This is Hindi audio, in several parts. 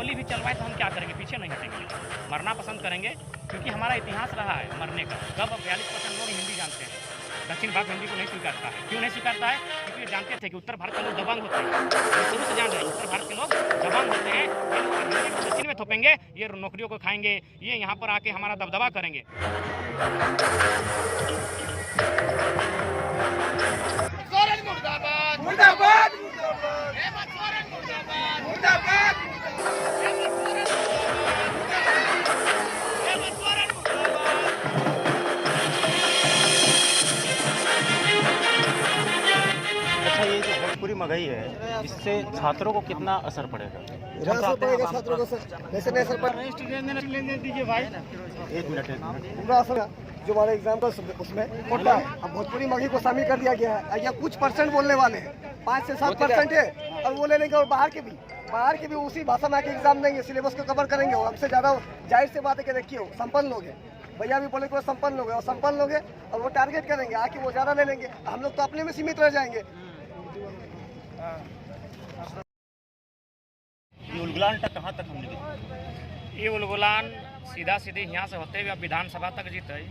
गोली भी चलवाए तो हम क्या करेंगे, पीछे नहीं हटेंगे, मरना पसंद करेंगे, क्योंकि हमारा इतिहास रहा है मरने का। कब 42% लोग हिंदी जानते हैं, दक्षिण भारत हिंदी को नहीं स्वीकारता है। क्यों नहीं स्वीकारता है? क्योंकि ये जानते थे कि उत्तर भारत के लोग दबंग होते हैं, ये शुरू से जान रहे हैं उत्तर भारत के लोग दबंग होते हैं, ये लोग हिंदी को दक्षिण में थोपेंगे, ये नौकरियों को खाएंगे, ये यहाँ पर आके हमारा दबदबा करेंगे। अच्छा, ये जो भोजपुरी महंगाई है, इससे छात्रों को कितना असर पड़ेगा? असर पड़ेगा छात्रों को, वैसे नहीं असर पड़ेगा। दीजिए भाई, एक मिनट पूरा असर जो हमारे एग्जाम का उसमें होता है, अब भोजपुरी मगही को शामिल कर दिया गया है। या कुछ परसेंट बोलने वाले हैं, 5 से 7% है, और वो ले लेंगे। और बाहर के भी उसी भाषा में आके एग्जाम देंगे, सिलेबस को कवर करेंगे। वो हमसे ज़्यादा जाहिर से बात है कि देखिए संपन्न लोग हैं, भैया भी बोले कि वो संपन्न लोग हैं, और संपन्न लोग हैं और वो टारगेट करेंगे आके, वो ज़्यादा ले लेंगे। हम लोग तो अपने में सीमित रह जाएंगे। ये उलगुलान तक कहाँ तक हमने ये उलगुलान सीधा सीधे यहाँ से होते हुए अब विधानसभा तक जीते।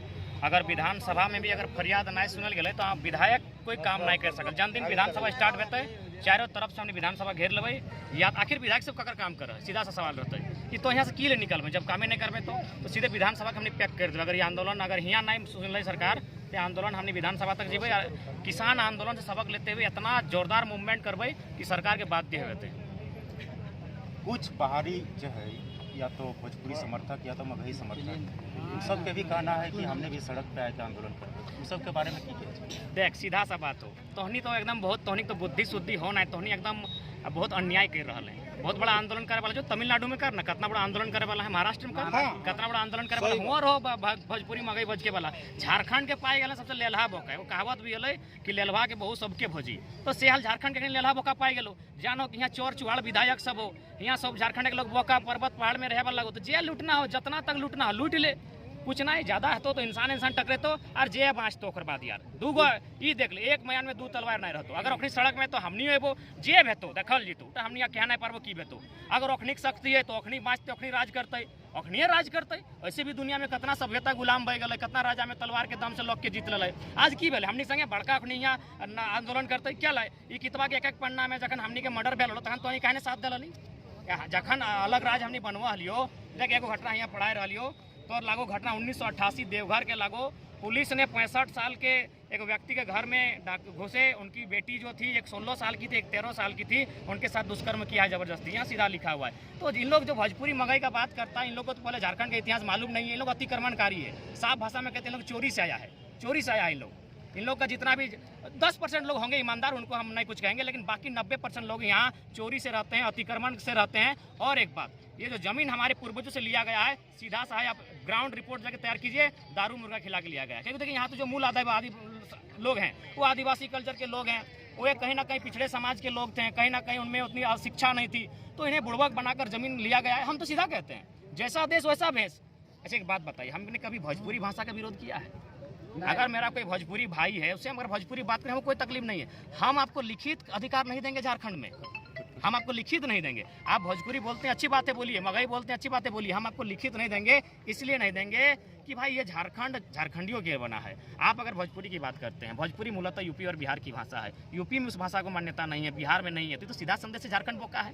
अगर विधानसभा में भी अगर फरियाद नहीं सुनल गए तो विधायक कोई काम नहीं कर सकल। जन दिन विधानसभा स्टार्ट होते चारों तरफ से हमने विधानसभा घेर लेवे, या आखिर विधायक सब ककर काम करे, सीधा सा सवाल रहता है कि तो यहाँ से की ले निकलवे, जब कामे नहीं करवे तो सीधे विधानसभा के हमने पैक कर देवे। अगर ये आंदोलन अगर यहाँ नहीं सुन सरकार तो आंदोलन हमने विधानसभा तक जीवे। किसान आंदोलन से सबक लेते हुए इतना जोरदार मूवमेंट करवे कि सरकार के बाध्य होते। कुछ बाहरी जो है, या तो भोजपुरी समर्थक या तो मगही समर्थक, उन सब के भी कहना है कि हमने भी सड़क पे आए थे आंदोलन करते। उन सब के बारे में क्या? देख, सीधा सा बात हो, तोहनी तो एकदम बहुत तोहनी तो बुद्धि शुद्धि हो ना, तोहनी एकदम बहुत अन्याय कर रहा है। बहुत बड़ा आंदोलन करे वाला जो तमिलनाडु में कर ना, कितना बड़ा आंदोलन करे वाला है महाराष्ट्र में कर, कितना बड़ा आंदोलन करे वाला हुआ रहो भोजपुरी मगही भोज के वाला। झारखंड के पाए गए सबसे लेलहा बोका है, वो कहावत भी है कि लेलहा के बहु सबके भोजी। तो सेहल झारखंड के लेलहा बोका पाए गलो, जानो कि यहाँ चोर चुहाड़ विधायक सब हो, यहाँ सब झारखंड के लोग बोका पर्वत पहाड़ में रहे वाला हो, तो जे लूटना हो जितना तक लूटना हो लूट ले, कुछ नहीं ज्यादा है तो इंसान टकरे तो और जे बाँच तो ओकर बाद यार दूगो ई देख ले, एक मयान में 2 तलवार नहीं रहतो। अगर ओखनी सड़क में तो हमनी एबो जे भेतो देखल जीतो, तो हमनी कह नहीं पारबो की भेतो। अगर ओखनी शक्ति है तो ओखनी बाँचते, ओखनी राज करते, ओखनी राज करते। ऐसे भी दुनिया में कितना सभ्यता गुलाम बह गए, कितना राजा में तलवार के दम से लोग के जीत ले। आज की भेल हमनी संगे बड़का ओखनी यहाँ आंदोलन करते क्या लाए, ई कितवा के एक पन्ना में जखन हमनी के मर्डर भेल तखन तो कहने साथ दिलनी, जखन अलग राज हमनी बनवा लियो। देख एगो घटना यहाँ पढ़ाई रहियो तो लागो घटना 1988 देवघर के लागो, पुलिस ने 65 साल के एक व्यक्ति के घर में घुसे, उनकी बेटी जो थी एक 16 साल की थी, एक 13 साल की थी, उनके साथ दुष्कर्म किया है जबरदस्ती, यहाँ सीधा लिखा हुआ है। तो इन लोग जो भोजपुरी मगही का बात करता है, इन लोग को तो पहले झारखंड का इतिहास मालूम नहीं है। इन लोग अतिक्रमणकारी है, साफ भाषा में कहते हैं लोग चोरी से आया है, चोरी से आया है। इन लोग का जितना भी 10% लोग होंगे ईमानदार, उनको हम नहीं कुछ कहेंगे, लेकिन बाकी 90% लोग यहाँ चोरी से रहते हैं, अतिक्रमण से रहते हैं। और एक बात, ये जो जमीन हमारे पूर्वजों से लिया गया है, सीधा सा है, आप ग्राउंड रिपोर्ट जाके तैयार कीजिए, दारू मुर्गा खिला के लिया गया है। क्योंकि देखिए यहाँ तो जो मूल आदिवासी लोग हैं वो आदिवासी कल्चर के लोग हैं, वो एक कहीं ना कहीं पिछड़े समाज के लोग थे, कहीं ना कहीं उनमें उतनी शिक्षा नहीं थी, तो इन्हें बुड़वक बनाकर जमीन लिया गया है। हम तो सीधा कहते हैं जैसा देश वैसा भेष। अच्छा एक बात बताइए, हमने कभी भोजपुरी भाषा का विरोध किया है? अगर मेरा कोई भोजपुरी भाई है उससे अगर भोजपुरी बात करें, वो कोई तकलीफ नहीं है। हम आपको लिखित अधिकार नहीं देंगे झारखंड में, हम आपको लिखित नहीं देंगे। आप भोजपुरी बोलते हैं अच्छी बातें बोलिए, मगही बोलते हैं अच्छी बातें बोलिए, हम आपको लिखित नहीं देंगे। इसलिए नहीं देंगे कि भाई ये झारखंड झारखंडियों के बना है। आप अगर भोजपुरी की बात करते हैं, भोजपुरी मूलतः यूपी और बिहार की भाषा है, यूपी में उस भाषा को मान्यता नहीं है, बिहार में नहीं है, तो सीधा संदेश झारखंड बोका है।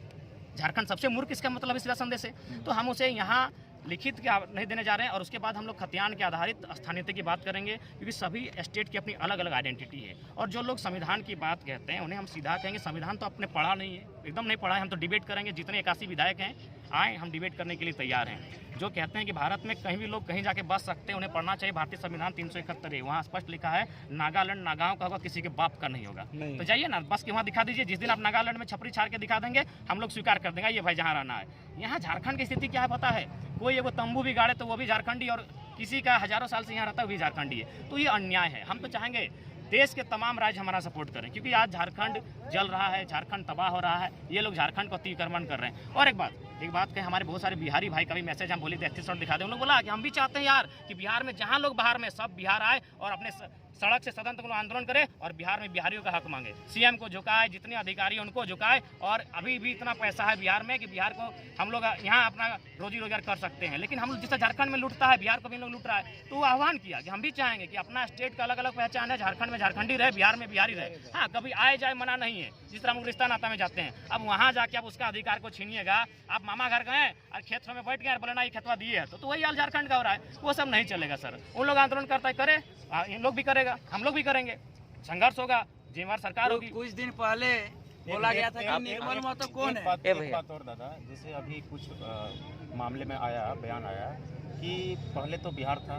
झारखंड सबसे मूर्ख इसका मतलब है सीधा संदेश है। तो हम उसे यहाँ लिखित क्या नहीं देने जा रहे हैं। और उसके बाद हम लोग खतियान के आधारित स्थानीयता की बात करेंगे, क्योंकि सभी स्टेट की अपनी अलग अलग आइडेंटिटी है। और जो लोग संविधान की बात कहते हैं उन्हें हम सीधा कहेंगे संविधान तो अपने पढ़ा नहीं है, एकदम नहीं पढ़ा है। हम तो डिबेट करेंगे, जितने 81 विधायक हैं आए, हम डिबेट करने के लिए तैयार हैं। जो कहते हैं कि भारत में कहीं भी लोग कहीं जाके बस सकते हैं, उन्हें पढ़ना चाहिए भारतीय संविधान 371 है। वहाँ स्पष्ट लिखा है नागालैंड नागाओं का होगा, किसी के बाप का नहीं होगा। तो जाइए ना बस के वहाँ दिखा दीजिए। जिस दिन आप नागालैंड में छपरी छाड़ के दिखा देंगे, हम लोग स्वीकार कर देंगे ये भाई जहाँ रहना है। यहाँ झारखंड की स्थिति क्या है पता है? कोई एगो तंबू भी गाड़े तो वो भी झारखंडी, और किसी का हजारों साल से यहाँ रहता है वो भी झारखंडी है। तो ये अन्याय है। हम तो चाहेंगे देश के तमाम राज्य हमारा सपोर्ट करें, क्योंकि आज झारखंड जल रहा है, झारखंड तबाह हो रहा है, ये लोग झारखंड को अतिक्रमण कर रहे हैं। और एक बात कहें, हमारे बहुत सारे बिहारी भाई का भी मैसेज हम बोले थे 31 दिखा दें। उन लोग बोला कि हम भी चाहते हैं यार कि बिहार में जहाँ लोग बाहर में सब बिहार आए और अपने सड़क से सदन तक लोग आंदोलन करे और बिहार में बिहारियों का हक मांगे, सीएम को झुकाए, जितने अधिकारी हैं उनको झुकाए। और अभी भी इतना पैसा है बिहार में कि बिहार को हम लोग यहाँ अपना रोजी रोजगार कर सकते हैं, लेकिन हम लोग जिससे झारखंड में लूटता है बिहार को भी लोग लूट रहा है। तो वो आह्वान किया कि हम भी चाहेंगे कि अपना स्टेट का अलग अलग पहचान है, झारखंड में झारखंडी रहे, बिहार में बिहारी रहे। हाँ, कभी आए जाए मना नहीं है, जिस तरह हम लोग रिश्ता नाता में जाते हैं। अब वहाँ जाके आप उसका अधिकार को छीनिएगा, आप मामा घर गए और खेत में बैठ गए और बोले ना ये खेतवा दिए है, तो वही हाल झारखंड का हो रहा है। वो सब नहीं चलेगा सर। उन लोग आंदोलन करता है करे, इन लोग भी करेगा, हम लोग भी करेंगे, संघर्ष होगा, जिम्मेवार सरकार होगी। कुछ दिन पहले बोला गया था कि निर्मल महतो कौन है? एक बात और दादा, जैसे अभी कुछ मामले में आया, बयान आया कि पहले तो बिहार था,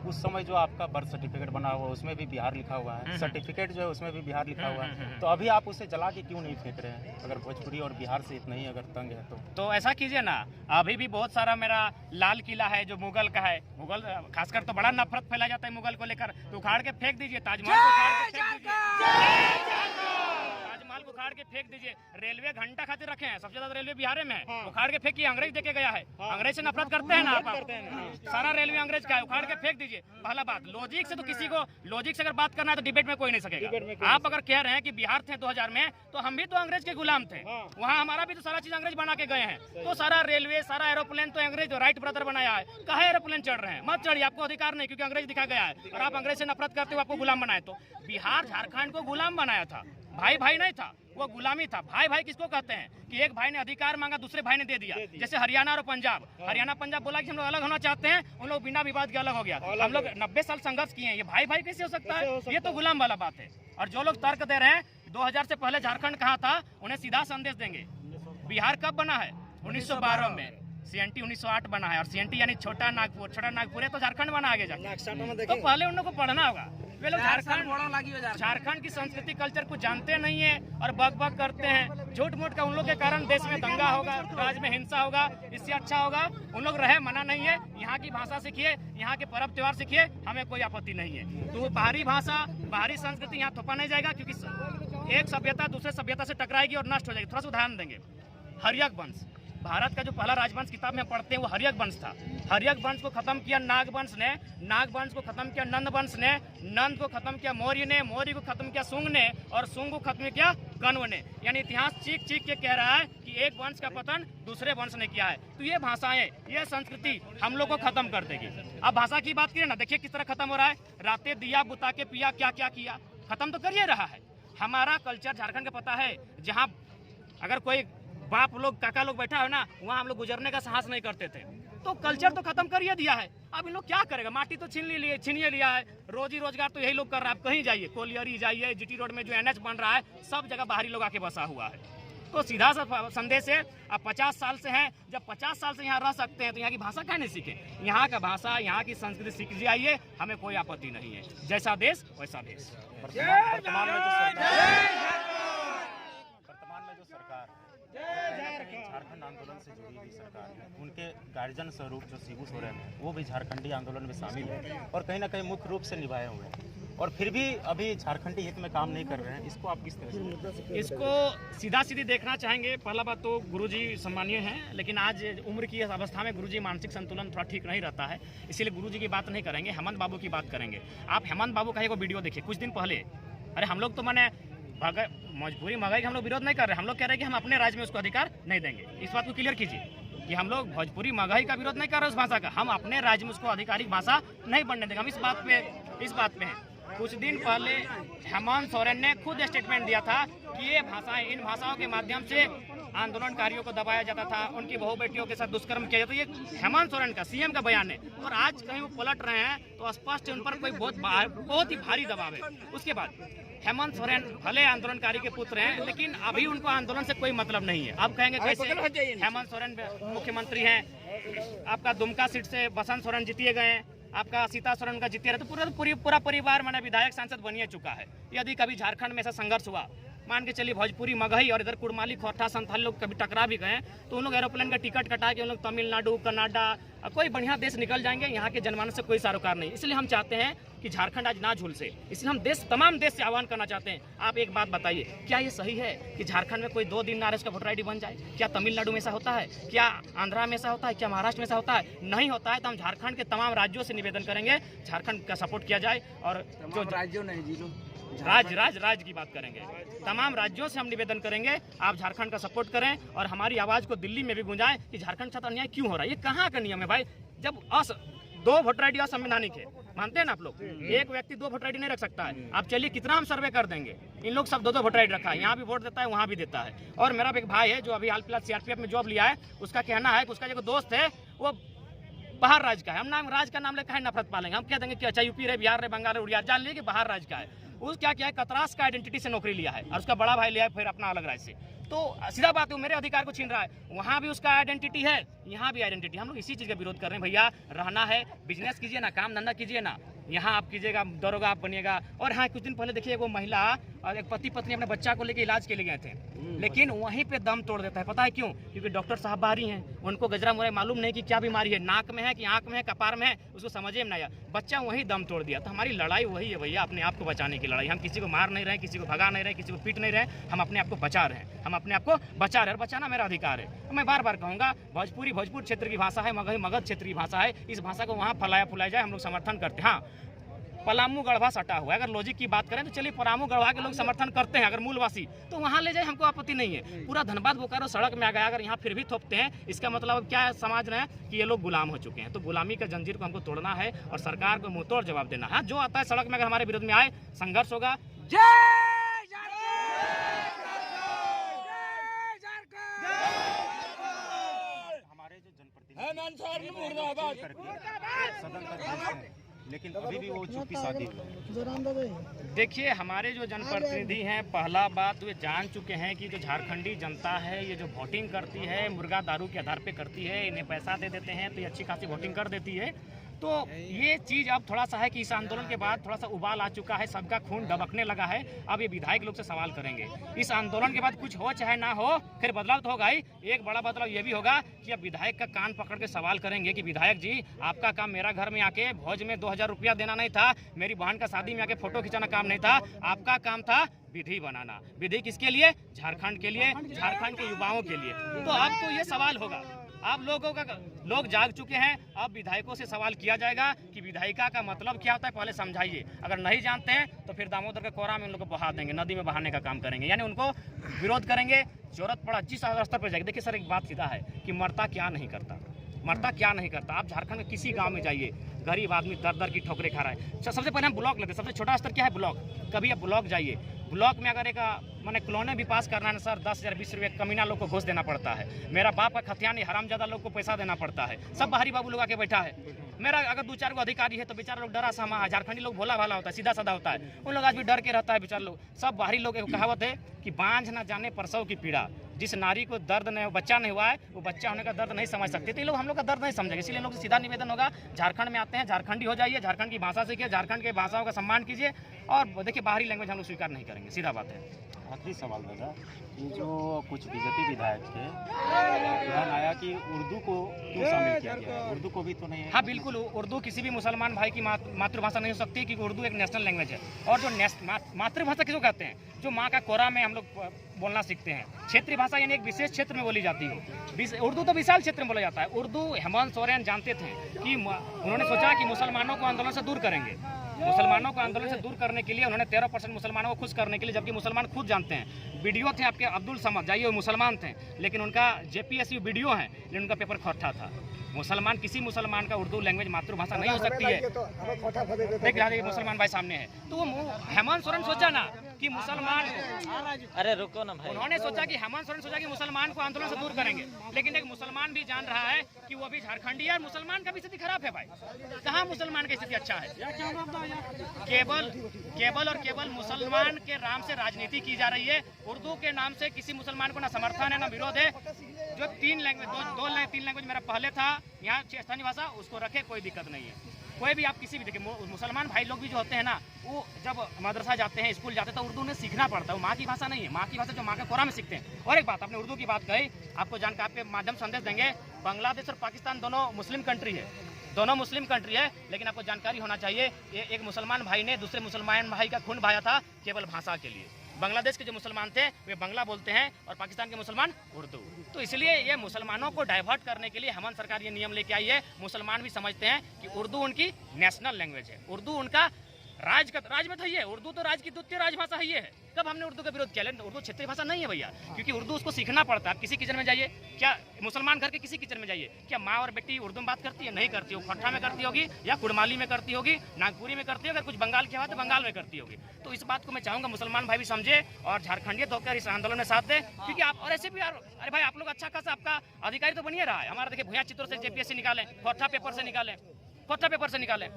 उस समय जो आपका बर्थ सर्टिफिकेट बना हुआ है उसमें भी बिहार लिखा हुआ है, सर्टिफिकेट जो है उसमें भी बिहार लिखा हुआ है, तो अभी आप उसे जला के क्यों नहीं फेंक रहे हैं? अगर भोजपुरी और बिहार से इतना ही अगर तंग है तो ऐसा कीजिए ना, अभी भी बहुत सारा मेरा लाल किला है जो मुगल का है, मुगल खासकर तो बड़ा नफरत फैला जाता है मुगल को लेकर, तो उखाड़ के फेंक दीजिए। ताजमहल को उखाड़ के फेंक दीजिए। रेलवे घंटा खातिर रखे हैं, सबसे ज्यादा रेलवे बिहार में है, उखाड़ के फेंकिए। अंग्रेज देके गया है, अंग्रेज से नफरत करते हैं ना आप, सारा रेलवे अंग्रेज का है, उखाड़ के फेंक दीजिए। पहला बात, लॉजिक से तो किसी को, लॉजिक से अगर बात करना है तो डिबेट में कोई नहीं सकेगा। आप अगर कह रहे हैं कि बिहार थे 2000 में, तो हम भी तो अंग्रेज के गुलाम थे, वहाँ हमारा भी तो सारा चीज अंग्रेज बना के गए हैं। तो सारा रेलवे, सारा एरोप्लेन तो अंग्रेज राइट ब्रदर बनाया है। कहा एरोप्लेन चढ़ रहे हैं, मत चढ़िए, आपको अधिकार नहीं, क्योंकि अंग्रेज दिखा गया है और आप अंग्रेज से नफरत करते हो, आपको गुलाम बनाए। तो बिहार झारखंड को गुलाम बनाया था, भाई भाई नहीं था, वो गुलामी था। भाई भाई किसको कहते हैं कि एक भाई ने अधिकार मांगा, दूसरे भाई ने दे दिया। जैसे हरियाणा और पंजाब, हरियाणा पंजाब बोला कि हम लोग अलग होना चाहते हैं, उन लोग बिना विवाद के अलग हो गया। हम लोग 90 साल संघर्ष किए हैं, ये भाई भाई कैसे हो सकता है? ये तो गुलाम वाला बात है। और जो लोग तर्क दे रहे हैं 2000 से पहले झारखंड कहाँ था, उन्हें सीधा संदेश देंगे। बिहार कब बना है? 1912 में। CNT 1908 बना है, और CNT यानी छोटा नागपुर, छोटा नागपुर है तो झारखंड बना आगे जाके। तो पहले उन लोग को पढ़ना होगा। वे लोग झारखंड की संस्कृति कल्चर को जानते नहीं है और बक बक करते हैं, झूठ मूठ का। उन लोग के कारण देश में दंगा होगा, राज्य में हिंसा होगा, इससे अच्छा होगा उन लोग रहे, मना नहीं है। यहाँ की भाषा सीखिए, यहाँ के पर्व त्योहार सीखिए, हमें कोई आपत्ति नहीं है। तो बाहरी भाषा, बाहरी संस्कृति यहाँ थोपा नहीं जाएगा, क्योंकि एक सभ्यता दूसरे सभ्यता से टकराएगी और नष्ट हो जाएगी। थोड़ा सा उदाहरण देंगे, हर्यक वंश, भारत का जो पहला राजवंश किताब में पढ़ते हैं वो हर्यक वंश था। हर्यक वंश को खत्म किया नाग वंश ने, नाग वंश को खत्म किया नंद वंश ने, नंद को खत्म किया मौर्य ने, मौर्य को खत्म किया सुंग ने, और सुंग को खत्म किया कण्व ने। यानी इतिहास चीख चीख के कह रहा है कि एक वंश का पतन दूसरे वंश ने किया है। तो ये भाषाएं, ये संस्कृति हम लोग को खत्म कर देगी। अब भाषा की बात करें ना, देखिए किस तरह खत्म हो रहा है। रातें दिया बुता के पिया, क्या क्या किया, खत्म तो कर ही रहा है। हमारा कल्चर झारखंड का पता है, जहाँ अगर कोई बाप लोग, काका लोग बैठा है ना, वहाँ हम लोग गुजरने का साहस नहीं करते थे। तो कल्चर तो खत्म कर ही दिया है। अब इन लोग क्या करेगा? माटी तो छीन लिया है, रोजी रोजगार तो यही लोग कर रहा है। आप कहीं जाइए, कोलियरी जाइए, GT रोड में जो NH बन रहा है, सब जगह बाहरी लोग आके बसा हुआ है। तो सीधा सा संदेश है, आप 50 साल से हैं, जब 50 साल से यहाँ रह सकते हैं तो यहाँ की भाषा क्या नहीं सीखे? यहाँ का भाषा, यहाँ की संस्कृति सीख जाइए, हमें कोई आपत्ति नहीं है। जैसा देश वैसा देश। वर्तमान में जो सरकार झारखंड आंदोलन से जुड़ी हुई सरकार है, उनके गार्जियन स्वरूप जो शिबू सोरेन है, वो भी झारखंडी आंदोलन में शामिल है और कहीं ना कहीं मुख्य रूप से निभाए हुए हैं, और फिर भी अभी झारखंडी हित में काम नहीं कर रहे हैं। इसको आप किस तरह से? इसको सीधा सीधी देखना चाहेंगे। पहला बात तो गुरुजी सम्मानीय हैं, लेकिन आज उम्र की अवस्था में गुरुजी मानसिक संतुलन थोड़ा ठीक नहीं रहता है, इसीलिए गुरुजी की बात नहीं करेंगे, हेमंत बाबू की बात करेंगे। आप हेमंत बाबू का एक वीडियो देखिए कुछ दिन पहले। अरे हम लोग तो मैंने मजबूरी मगही का हम लोग विरोध नहीं कर रहे, हम लोग कह रहे हैं कि हम अपने राज्य में उसको अधिकार नहीं देंगे। इस बात को क्लियर कीजिए कि हम लोग भोजपुरी मगही का विरोध नहीं कर रहे उस भाषा का, हम अपने राज्य में उसको आधिकारिक भाषा नहीं बनने देंगे। हम इस बात पे हैं। कुछ दिन पहले हेमंत सोरेन ने खुद स्टेटमेंट दिया था कि ये भाषाएं, इन भाषाओं के माध्यम से आंदोलनकारियों को दबाया जाता था, उनकी बहू बेटियों के साथ दुष्कर्म किया जाता। ये हेमंत सोरेन का, CM का बयान है, और आज कहीं वो पलट रहे हैं तो स्पष्ट उन पर कोई बहुत ही भारी दबाव है। उसके बाद हेमंत सोरेन भले आंदोलनकारी के पुत्र हैं, लेकिन अभी उनको आंदोलन से कोई मतलब नहीं है। अब कहेंगे कैसे? हेमंत सोरेन मुख्यमंत्री हैं, आपका दुमका सीट से बसंत सोरेन जीतिए गए हैं, आपका सीता सोरेन का जीते रहे, तो पूरा परिवार मैंने विधायक सांसद बनिए चुका है। यदि कभी झारखंड में ऐसा संघर्ष हुआ, मान के चलिए भोजपुरी मगही और इधर कुड़माली खोरठा संथाली लोग कभी टकरा भी गए, तो उन लोग एरोप्लेन का टिकट कटा के उन लोग तमिलनाडु, कनाडा, कोई बढ़िया देश निकल जाएंगे, यहाँ के जनमानस से कोई सरोकार नहीं। इसलिए हम चाहते हैं कि झारखंड आज ना झुलसे, इसलिए हम तमाम देश से आह्वान करना चाहते हैं। आप एक बात बताइए, क्या ये सही है कि झारखंड में कोई 2 दिन नारे का वोटर आईडी बन जाए? क्या तमिलनाडु में ऐसा होता है? क्या आंध्रा में ऐसा होता है? क्या महाराष्ट्र में ऐसा होता है? नहीं होता है। तो हम झारखंड के तमाम राज्यों से निवेदन करेंगे झारखंड का सपोर्ट किया जाए, और जो राज्यों नहीं जीरो राज्य की बात करेंगे, तमाम राज्यों से हम निवेदन करेंगे आप झारखंड का सपोर्ट करें और हमारी आवाज को दिल्ली में भी गूंजाएं कि झारखंड के साथ अन्याय क्यों हो रहा है। ये कहाँ का नियम है भाई? जब 2 वोटर आईडी असंवैधानिक है, मानते हैं ना आप लोग? एक व्यक्ति 2 वोटर आईडी नहीं रख सकता है। आप चलिए कितना हम सर्वे कर देंगे, इन लोग सब 2 वोटर आईडी रखा है, यहाँ भी वोट देता है, वहाँ भी देता है। और मेरा एक भाई है जो अभी हाल फिलहाल सीआरपीएफ में जॉब लिया है, उसका कहना है कि उसका जो दोस्त है वो बाहर राज्य का है। हम राज्य का नाम लेकर नफरत पालेंगे, हम कह देंगे कि अच्छा यूपी रहे, बिहार रहे, बंगाल रहे, उड़िया, जान लीजिए कि बाहर राज्य का है। उस क्या किया है, कतरास का आइडेंटिटी से नौकरी लिया है और उसका बड़ा भाई लिया है फिर अपना अलग राज्य से। तो सीधा बात है, वो मेरे अधिकार को छीन रहा है। वहाँ भी उसका आइडेंटिटी है, यहाँ भी आइडेंटिटी। हम लोग इसी चीज़ का विरोध कर रहे हैं भैया। रहना है, बिजनेस कीजिए ना, काम धंधा कीजिए ना, यहाँ आप कीजिएगा, दरोगा आप बनिएगा। और हाँ, कुछ दिन पहले देखिए वो महिला और एक पति पत्नी अपने बच्चा को लेकर इलाज के लिए गए थे, लेकिन वहीं पे दम तोड़ देता है। पता है क्यों? क्योंकि डॉक्टर साहब बाहरी हैं, उनको गजरा मुरा मालूम नहीं कि क्या बीमारी है, नाक में है कि आँख में है, कपार में है, उसको समझे में नहीं आया, बच्चा वहीं दम तोड़ दिया। तो हमारी लड़ाई वही है भैया, अपने आप को बचाने की लड़ाई। हम किसी को मार नहीं रहे, किसी को भगा नहीं रहे, किसी को पीट नहीं रहे, हम अपने आप को बचा रहे हैं, हम अपने आप को बचा रहे हैं। और बचाना मेरा अधिकार है। तो मैं बार बार कहूँगा, भोजपुर क्षेत्र की भाषा है, मगध क्षेत्र की भाषा है, इस भाषा को वहाँ फुलाया जाए, हम लोग समर्थन करते हैं। हाँ, पलामू गढ़वा सटा हुआ है, अगर लॉजिक की बात करें तो चलिए पलामू गढ़वा के लोग समर्थन करते हैं, अगर मूलवासी तो वहाँ ले जाए, हमको आपत्ति नहीं है। पूरा धनबाद बोकारो सड़क में आ गया, अगर यहाँ फिर भी थोपते हैं, इसका मतलब क्या है? समझ रहे हैं कि ये लोग गुलाम हो चुके हैं। तो गुलामी का जंजीर को हमको तोड़ना है और सरकार को मुंहतोड़ जवाब देना है। जो आता है सड़क में अगर हमारे विरोध में आए, संघर्ष होगा। हमारे जो जनप्रतिनिधि सदन तक पहुंचे, लेकिन अभी भी वो चुप्पी साधी है। देखिए, हमारे जो जनप्रतिनिधि हैं, पहला बात वे जान चुके हैं कि जो झारखंडी जनता है, ये जो वोटिंग करती है मुर्गा दारू के आधार पे करती है, इन्हें पैसा दे देते हैं तो ये अच्छी खासी वोटिंग कर देती है। तो ये चीज़ अब थोड़ा सा है कि इस आंदोलन के बाद थोड़ा सा उबाल आ चुका है, सबका खून दबकने लगा है। अब ये विधायक लोग से सवाल करेंगे। इस आंदोलन के बाद कुछ हो चाहे ना हो, फिर बदलाव तो होगा ही। एक बड़ा बदलाव ये भी होगा कि अब विधायक का कान पकड़ के सवाल करेंगे कि विधायक जी, आपका काम मेरा घर में आके भोज में 2000 रुपया देना नहीं था, मेरी बहन का शादी में आके फोटो खिंचाना काम नहीं था, आपका काम था विधि बनाना। विधि किसके लिए? झारखंड के लिए, झारखंड के युवाओं के लिए। तो अब तो ये सवाल होगा। आप लोग जाग चुके हैं, अब विधायकों से सवाल किया जाएगा कि विधायिका का मतलब क्या होता है, पहले समझाइए। अगर नहीं जानते हैं तो फिर दामोदर के कोरा में उन लोग को बहा देंगे, नदी में बहाने का काम करेंगे, यानी उनको विरोध करेंगे। जरूरत पड़ा जिस स्तर पर जाएगी। देखिए सर, एक बात सीधा है कि मरता क्या नहीं करता, मरता क्या नहीं करता। आप झारखंड में किसी गांव में जाइए, गरीब आदमी दर की ठोकरें खा रहा है। सबसे पहले हम ब्लॉक लेते हैं, सबसे छोटा स्तर क्या है? ब्लॉक। कभी आप ब्लॉक जाइए, ब्लॉक में अगर एक मैंने कॉलोनी भी पास करना है सर, 10,000 20 रुपये कमीना लोग को घूस देना पड़ता है। मेरा बाप का खतियानी हरामजादा लोग को पैसा देना पड़ता है। सब बाहरी बाबू लोग आके बैठा है। मेरा अगर 2-4 को अधिकारी है तो बेचारा लोग डरा सहमा है। झारखंडी लोग भोला भाला होता है, सीधा साधा होता है, उन लोग आज भी डर के रहता है बेचारे लोग। सब बाहरी लोग, एक कहावत है कि बांझ ना जाने प्रसव की पीड़ा। जिस नारी को दर्द नहीं, बच्चा नहीं हुआ है, वो बच्चा होने का दर्द नहीं समझ सकते। तो ये लोग हम लोग का दर्द नहीं समझेंगे। इसलिए लोग सीधा निवेदन होगा, झारखंड में आते हैं, झारखंडी हो जाइए, झारखंड की भाषा सीखिए, झारखंड के भाषाओं का सम्मान कीजिए। और देखिए, बाहरी लैंग्वेज हम लोग स्वीकार नहीं करेंगे, सीधा बात है। आखिरी सवाल दादा, ये जो कुछ बीजेपी विधायक के ध्यान आया कि उर्दू को क्यों शामिल किया गया है? उर्दू को भी तो नहीं है। हाँ बिल्कुल, उर्दू किसी भी मुसलमान भाई की मातृभाषा नहीं हो सकती, क्योंकि उर्दू एक नेशनल लैंग्वेज है। और जो मातृभाषा किसको कहते हैं? जो माँ का कोरा में हम लोग बोलना सीखते हैं। क्षेत्रीय भाषा यानी एक विशेष क्षेत्र में बोली जाती है। उर्दू तो विशाल क्षेत्र में बोला जाता है। उर्दू हेमंत सोरेन जानते थे कि उन्होंने सोचा कि मुसलमानों को आंदोलन से दूर करेंगे। मुसलमानों को आंदोलन से दूर करने के लिए उन्होंने 13% मुसलमानों को खुश करने के लिए, जबकि मुसलमान खुद जानते हैं। वीडियो थे आपके अब्दुल समद, जाइए, वो मुसलमान थे, लेकिन उनका JPSC वीडियो है, लेकिन उनका पेपर खोटा था। मुसलमान, किसी मुसलमान का उर्दू लैंग्वेज मातृभाषा नहीं हो सकती है। देखिए मुसलमान भाई सामने है। तो वो हेमंत सोरेन सोचा ना कि मुसलमान, अरे रुको ना भाई, उन्होंने सोचा कि हेमंत सोरेन सोचा कि मुसलमान को आंदोलन से दूर करेंगे, लेकिन एक मुसलमान भी जान रहा है कि वो भी झारखंडी है। मुसलमान का भी स्थिति खराब है भाई, कहाँ मुसलमान की स्थिति अच्छा है? केवल मुसलमान के नाम से राजनीति की जा रही है। उर्दू के नाम से किसी मुसलमान को ना समर्थन है ना विरोध है। जो 3 लैंग्वेज, 2 3 लैंग्वेज मेरा पहले था यहाँ स्थानीय भाषा, उसको रखे, कोई दिक्कत नहीं है। कोई भी आप किसी भी देखिए मुसलमान भाई लोग भी जो होते हैं ना, वो जब मदरसा जाते हैं, स्कूल जाते हैं, तो उर्दू उन्हें सीखना पड़ता है। वो माँ की भाषा नहीं है, माँ की भाषा जो माँ के कोरा में सीखते हैं। और एक बात, आपने उर्दू की बात कही, आपको जानकर आपके माध्यम संदेश देंगे, बांग्लादेश और पाकिस्तान दोनों मुस्लिम कंट्री है, दोनों मुस्लिम कंट्री है, लेकिन आपको जानकारी होना चाहिए एक मुसलमान भाई ने दूसरे मुसलमान भाई का खून बहाया था केवल भाषा के लिए। बांग्लादेश के जो मुसलमान थे वे बांग्ला बोलते हैं और पाकिस्तान के मुसलमान उर्दू। तो इसलिए ये मुसलमानों को डाइवर्ट करने के लिए हेमंत सरकार ये नियम लेके आई है। मुसलमान भी समझते हैं कि उर्दू उनकी नेशनल लैंग्वेज है, उर्दू उनका राज में था, ये उर्दू तो राज की द्वितीय राजभाषा है। ये है, कब हमने उर्दू का विरोध किया, लेकिन उर्दू क्षेत्रीय भाषा नहीं है भैया, क्योंकि उर्दू उसको सीखना पड़ता है। आप किसी किचन में जाइए, क्या मुसलमान घर के किसी किचन में जाइए, क्या माँ और बेटी उर्दू में बात करती है? नहीं करती। वो खट्टा में करती होगी या कुड़माली में करती होगी, नागपुरी में करती होगी, अगर कुछ बंगाल की बात तो बंगाल में करती होगी। तो इस बात को मैं चाहूँगा मुसलमान भाई भी समझे और झारखंडियत होकर इस आंदोलन में साथ दे, क्योंकि आप और ऐसे भी यार, अरे भाई आप लोग अच्छा खासा आपका अधिकारी तो बनिए रहा है। हमारा देखिए भूया चित्रों से जेपीएससी निकाले, खोटा पेपर से निकाले, खोटा पेपर से निकाले।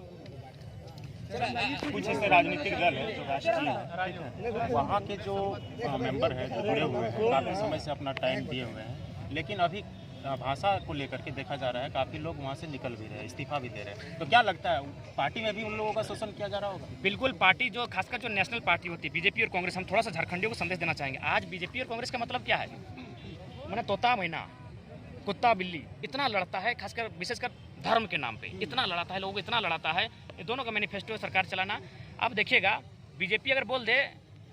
कुछ ऐसे राजनीतिक दल है जो राष्ट्रीय है, वहाँ के जो मेंबर हैं जो जुड़े हुए हैं, काफ़ी समय से अपना टाइम दिए हुए हैं, लेकिन अभी भाषा को लेकर के देखा जा रहा है काफ़ी लोग वहाँ से निकल भी रहे हैं, इस्तीफा भी दे रहे हैं। तो क्या लगता है पार्टी में भी उन लोगों का शोषण किया जा रहा होगा? बिल्कुल, पार्टी जो खासकर जो नेशनल पार्टी होती है बीजेपी और कांग्रेस, हम थोड़ा सा झारखंडियों को संदेश देना चाहेंगे। आज बीजेपी और कांग्रेस का मतलब क्या है? मैंने तोता मैना, कुत्ता बिल्ली इतना लड़ता है, खासकर विशेषकर धर्म के नाम पे इतना लड़ाता है, लोगों को इतना लड़ाता है। ये दोनों का मैनिफेस्टो सरकार चलाना। अब देखिएगा, बीजेपी अगर बोल दे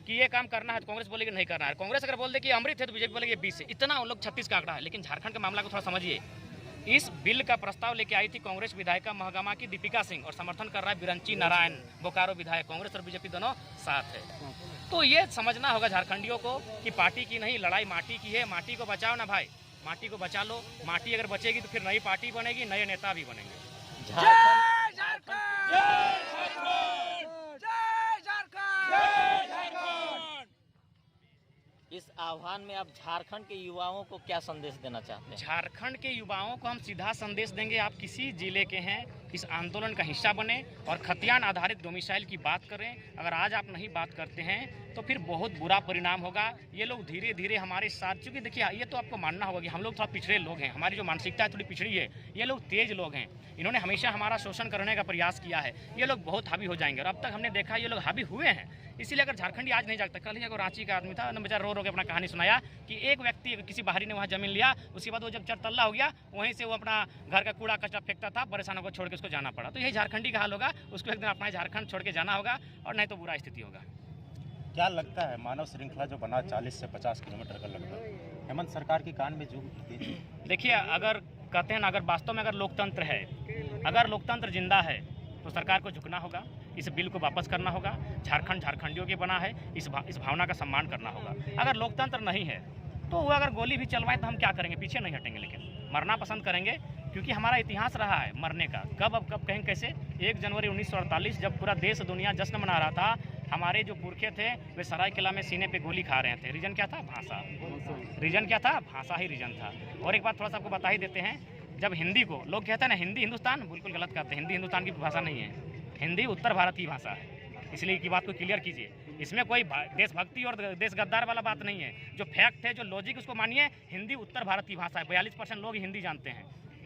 कि ये काम करना है तो कांग्रेस बोलेगी नहीं करना है, कांग्रेस अगर बोल दे कि अमृत है तो बीजेपी बोलेगी 20 है। इतना उन लोग 36 का आंकड़ा है। लेकिन झारखंड के मामला को थोड़ा समझिए। इस बिल का प्रस्ताव लेके आई थी कांग्रेस विधायिका महगामा की दीपिका सिंह, और समर्थन कर रहा है बिरंची नारायण, बोकारो विधायक। कांग्रेस और बीजेपी दोनों साथ है। तो ये समझना होगा झारखंडियों को कि पार्टी की नहीं, लड़ाई माटी की है। माटी को बचाओ ना भाई, माटी को बचा लो। माटी अगर बचेगी तो फिर नई पार्टी बनेगी, नए नेता भी बनेंगे। इस आह्वान में आप झारखंड के युवाओं को क्या संदेश देना चाहते हैं? झारखंड के युवाओं को हम सीधा संदेश देंगे, आप किसी जिले के हैं, इस आंदोलन का हिस्सा बने और खतियान आधारित डोमिसाइल की बात करें। अगर आज आप नहीं बात करते हैं तो फिर बहुत बुरा परिणाम होगा। ये लोग धीरे धीरे हमारे साथ, चूँकि देखिए ये तो आपको मानना होगा कि हम लोग थोड़ा पिछड़े लोग हैं, हमारी जो मानसिकता है थोड़ी पिछड़ी है। ये लोग तेज लोग हैं, इन्होंने हमेशा हमारा शोषण करने का प्रयास किया है। ये लोग बहुत हावी हो जाएंगे और अब तक हमने देखा ये लोग हावी हुए हैं। इसीलिए अगर झारखंडी आज नहीं जागता, कल ही अगर रांची का आदमी था ना, बेचारा रो रो के अपना कहानी सुनाया कि एक व्यक्ति किसी बाहरी ने वहाँ जमीन लिया, उसके बाद वो जब चरतल्ला हो गया वहीं से वो अपना घर का कूड़ा कचरा फेंकता था, परेशानों को छोड़ के उसको जाना पड़ा। तो यही झारखंडी का हाल होगा, उसको एक दिन अपना झारखंड छोड़ के जाना होगा और नहीं तो बुरा स्थिति होगा। क्या लगता है मानव श्रृंखला जो बना 40 से 50 किलोमीटर का लगभग, हेमंत सरकार की कान में जू? देखिए, अगर कहते हैं ना, अगर वास्तव में अगर लोकतंत्र है, अगर लोकतंत्र जिंदा है तो सरकार को झुकना होगा, इस बिल को वापस करना होगा। झारखंड झारखंडियों के बना है, इस भावना का सम्मान करना होगा। अगर लोकतंत्र नहीं है तो वो अगर गोली भी चलवाए तो हम क्या करेंगे? पीछे नहीं हटेंगे, लेकिन मरना पसंद करेंगे, क्योंकि हमारा इतिहास रहा है मरने का। कब कहें कैसे? 1 जनवरी 1948 जब पूरा देश दुनिया जश्न मना रहा था, हमारे जो पुरखे थे वे सरायकेला में सीने पे गोली खा रहे थे। रीजन क्या था? भाषा। रीजन क्या था? भाषा ही रीजन था। और एक बात थोड़ा सा आपको बता ही देते हैं, जब हिंदी को लोग कहते हैं ना हिंदी हिंदुस्तान, बिल्कुल गलत कहते हैं। हिंदी हिंदुस्तान की भाषा नहीं है, हिंदी उत्तर भारत की भाषा है। इसलिए की बात को क्लियर कीजिए, इसमें कोई देशभक्ति और देश गद्दार वाला बात नहीं है। जो फैक्ट है, जो लॉजिक, उसको मानिए। हिंदी उत्तर भारत की भाषा है, 42% लोग हिंदी जानते हैं।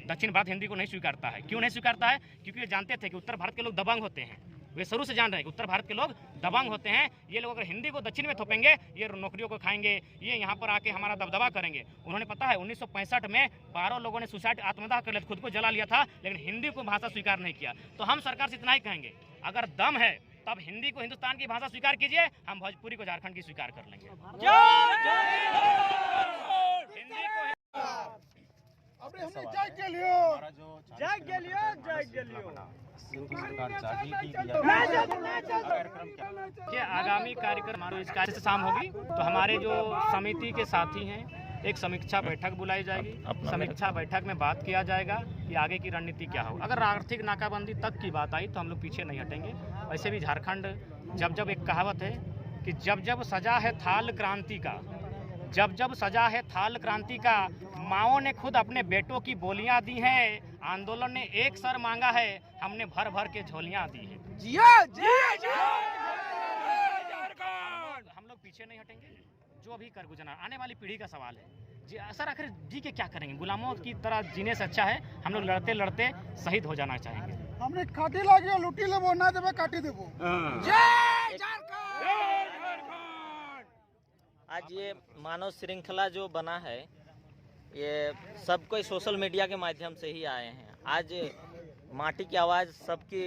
दक्षिण भारत हिंदी को नहीं स्वीकारता है। क्यों नहीं स्वीकारता है? क्योंकि वे जानते थे कि उत्तर भारत के लोग दबंग होते हैं। वे शुरू से जान रहे हैं कि उत्तर भारत के लोग दबंग होते हैं। ये लोग अगर हिंदी को दक्षिण में थोपेंगे, ये नौकरियों को खाएंगे, ये यहाँ पर आके हमारा दबदबा करेंगे। उन्होंने पता है 1965 में 12 लोगों ने सुसाइड आत्मदाह कर लिया, खुद को जला लिया था, लेकिन हिंदी को भाषा स्वीकार नहीं किया। तो हम सरकार से इतना ही कहेंगे, अगर दम है तब हिंदी को हिंदुस्तान की भाषा स्वीकार कीजिए, हम भोजपुरी को झारखंड की स्वीकार कर लेंगे। हिंदी को आगामी कार्यक्रम हमारे इस कार्य से शाम होगी, तो हमारे जो समिति के साथी हैं, एक समीक्षा बैठक बुलाई जाएगी। समीक्षा बैठक में बात किया जाएगा कि आगे की रणनीति क्या हो। अगर आर्थिक नाकाबंदी तक की बात आई तो हम लोग पीछे नहीं हटेंगे। वैसे भी झारखंड, जब एक कहावत है कि जब सजा है थाल क्रांति का, जब सजा है थाल क्रांति का, माओ ने खुद अपने बेटों की बोलियां दी हैं। आंदोलन ने एक सर मांगा है, हमने भर भर के झोलियां दी है। हम लोग पीछे नहीं हटेंगे, जो भी कर गुजरना आने वाली पीढ़ी का सवाल है। जी सर, आखिर जी के क्या करेंगे? गुलामों की तरह जीने से अच्छा है हम लोग लड़ते लड़ते शहीद हो जाना चाहेंगे। हमने काटी लागे लुटी लेबो ना देबे काटी देबो। आज ये मानव श्रृंखला जो बना है, ये सब कोई सोशल मीडिया के माध्यम से ही आए हैं। आज माटी की आवाज़ सबकी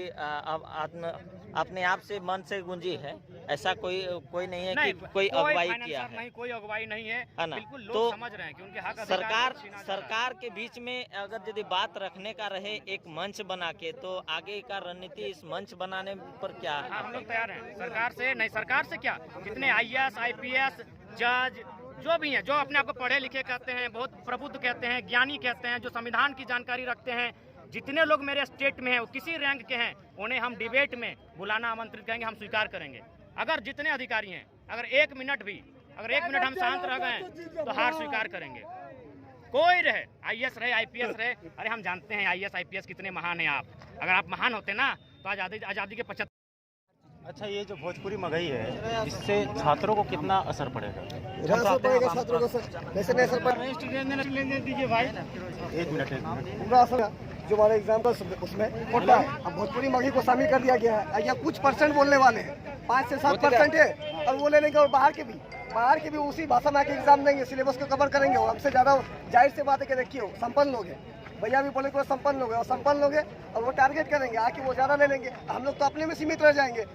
अपने आप से मन से गूंजी है। ऐसा कोई नहीं है कि कोई अगुवाई किया है, नहीं कोई अगुवाई नहीं है ना। बिल्कुल लोग तो समझ रहे हैं कि उनके हक अधिकार सरकार के बीच में अगर यदि बात रखने का रहे एक मंच बना के, तो आगे का रणनीति इस मंच बनाने पर क्या है? हम लोग तैयार हैं सरकार से। नहीं सरकार से क्या, जितने IAS IPS जज जो भी हैं, जो अपने आप को पढ़े लिखे कहते हैं, बहुत प्रबुद्ध कहते हैं, ज्ञानी कहते हैं, जो संविधान की जानकारी रखते हैं, जितने लोग मेरे स्टेट में हैं, वो किसी रैंक के हैं, उन्हें हम डिबेट में बुलाना आमंत्रित करेंगे, हम स्वीकार करेंगे। अगर जितने अधिकारी हैं, अगर एक मिनट हम शांत रह गए तो हार स्वीकार करेंगे। कोई रहे, IAS रहे IPS रहे, अरे हम जानते हैं IAS IPS कितने महान हैं आप। अगर आप महान होते ना तो आज़ादी के 75। अच्छा, ये जो भोजपुरी महंगाई है, इससे छात्रों को कितना असर पड़ेगा? असर पड़ेगा छात्रों को सर, कैसे नहीं असर पड़ेगा? दीजिए भाई, एक मिनट पूरा असर जो हमारे एग्जाम का उसमें होता है। अब भोजपुरी मगही को शामिल कर दिया गया है। या कुछ परसेंट बोलने वाले हैं, 5 से 7% है, और वो ले लेंगे। और बाहर के भी उसी भाषा में आके एग्जाम देंगे, सिलेबस को कवर करेंगे। और हमसे ज़्यादा जाहिर से बात है कि देखिए संपन्न लोग हैं, भैया भी बोले कि वो संपन्न लोग हैं, और संपन्न लोग हैं और वो टारगेट करेंगे आके वो ज़्यादा ले लेंगे। हम लोग तो अपने में सीमित रह जाएंगे।